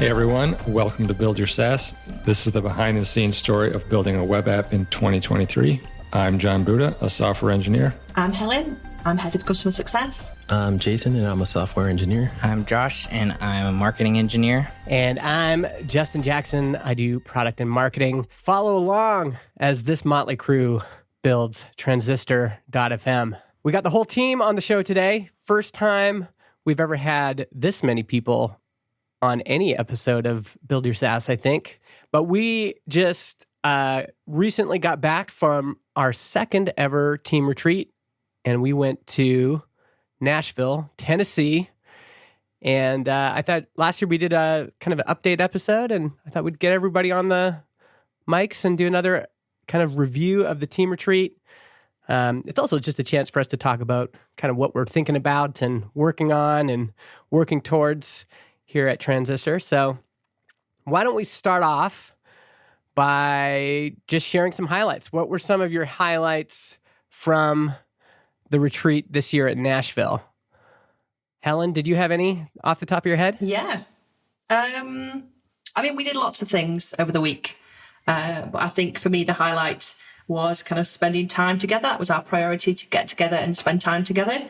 everyone. Welcome to Build Your SaaS. This is the behind-the-scenes story of building a web app in 2023. I'm John Buda, a software engineer. I'm Helen. I'm head of customer success. I'm Jason, and I'm a software engineer. I'm Josh, and I'm a marketing engineer. And I'm Justin Jackson. I do product and marketing. Follow along as this motley crew builds transistor.fm. We got the whole team on the show today. First time we've ever had this many people on any episode of Build Your SaaS, I think. But we just recently got back from our second ever team retreat, and we went to Nashville, Tennessee. And I thought last year we did a kind of an update episode, and I thought we'd get everybody on the mics and do another kind of review of the team retreat. It's also just a chance for us to talk about kind of what we're thinking about and working on and working towards here at Transistor. So why don't we start off by just sharing some highlights? What were some of your highlights from the retreat this year at Nashville? Helen, did you have any off the top of your head? Yeah. We did lots of things over the week. But I think for me, the highlight was kind of spending time together. That was our priority, to get together and spend time together.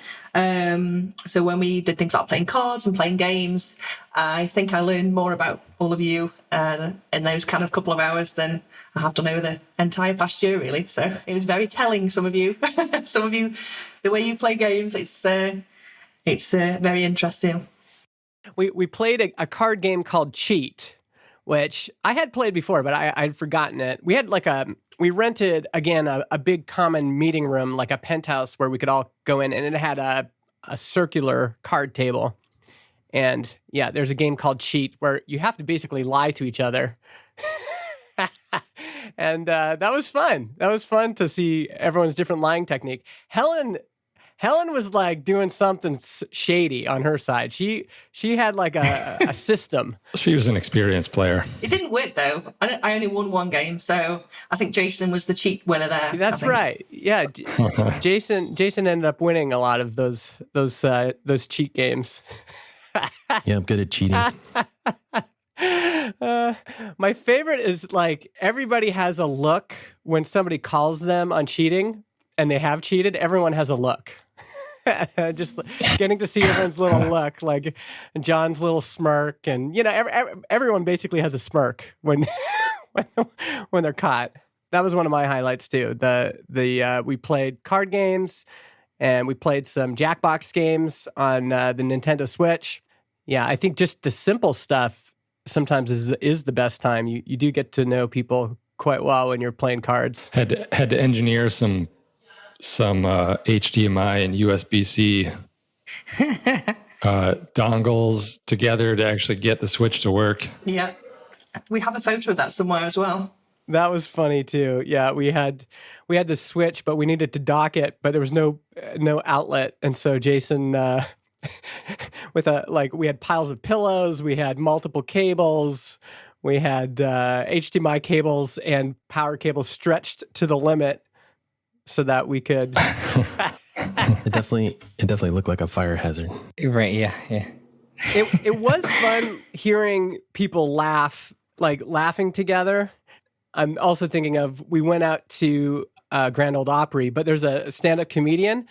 So when we did things like playing cards and playing games, I think I learned more about all of you in those kind of couple of hours than I have done over the entire past year, really. So it was very telling, some of you. Some of you, the way you play games, it's very interesting. We played a card game called Cheat, which I had played before, but I'd forgotten it. We had we rented, again, a big common meeting room, like a penthouse where we could all go in, and it had a circular card table. And yeah, there's a game called Cheat where you have to basically lie to each other. And that was fun. That was fun to see everyone's different lying technique. Helen was like doing something shady on her side. She had like a system. She was an experienced player. It didn't work though. I only won one game, so I think Jason was the cheat winner there. That's right. Yeah, Jason ended up winning a lot of those cheat games. Yeah, I'm good at cheating. My favorite is like everybody has a look when somebody calls them on cheating and they have cheated. Everyone has a look. Just getting to see everyone's little look, like John's little smirk, and everyone basically has a smirk when when they're caught. That was one of my highlights too. We played card games and we played some Jackbox games on the Nintendo Switch. Yeah, I think just the simple stuff sometimes is the best time. You do get to know people quite well when you're playing cards. Had to engineer some HDMI and USB-C dongles together to actually get the Switch to work. Yeah. We have a photo of that somewhere as well. That was funny too. Yeah, we had the Switch, but we needed to dock it, but there was no outlet, and so Jason we had piles of pillows, we had multiple cables, we had HDMI cables and power cables stretched to the limit so that we could. It definitely looked like a fire hazard. Right, yeah. It was fun hearing people laughing together. I'm also thinking of, we went out to Grand Ole Opry, but there's a stand-up comedian,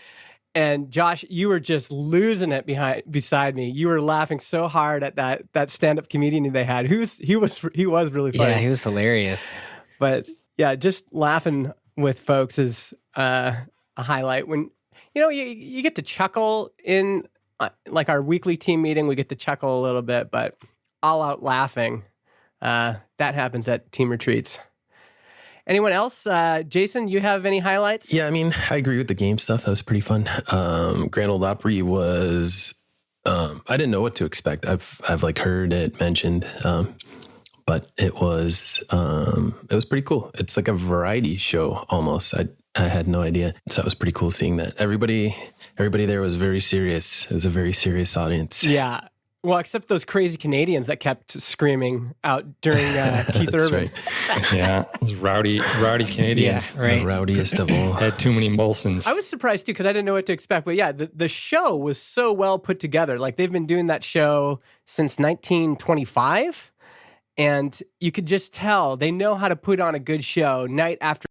and Josh, you were just losing it beside me. You were laughing so hard at that stand-up comedian they had. He was really funny. Yeah, he was hilarious. But yeah, just laughing with folks is a highlight. When you get to chuckle in like our weekly team meeting, we get to chuckle a little bit, but all out laughing, that happens at team retreats. Anyone else? Jason, you have any highlights? Yeah, I agree with the game stuff. That was pretty fun. Grand Ole Opry was, I didn't know what to expect. I've heard it mentioned, but it was pretty cool. It's like a variety show almost. I had no idea. So it was pretty cool seeing that. Everybody there was very serious. It was a very serious audience. Yeah. Well, except those crazy Canadians that kept screaming out during Keith Urban. Right. Yeah, those rowdy Canadians. Yeah, right. The rowdiest of all. Had too many Molsons. I was surprised too because I didn't know what to expect. But yeah, the show was so well put together. Like they've been doing that show since 1925. And you could just tell they know how to put on a good show night after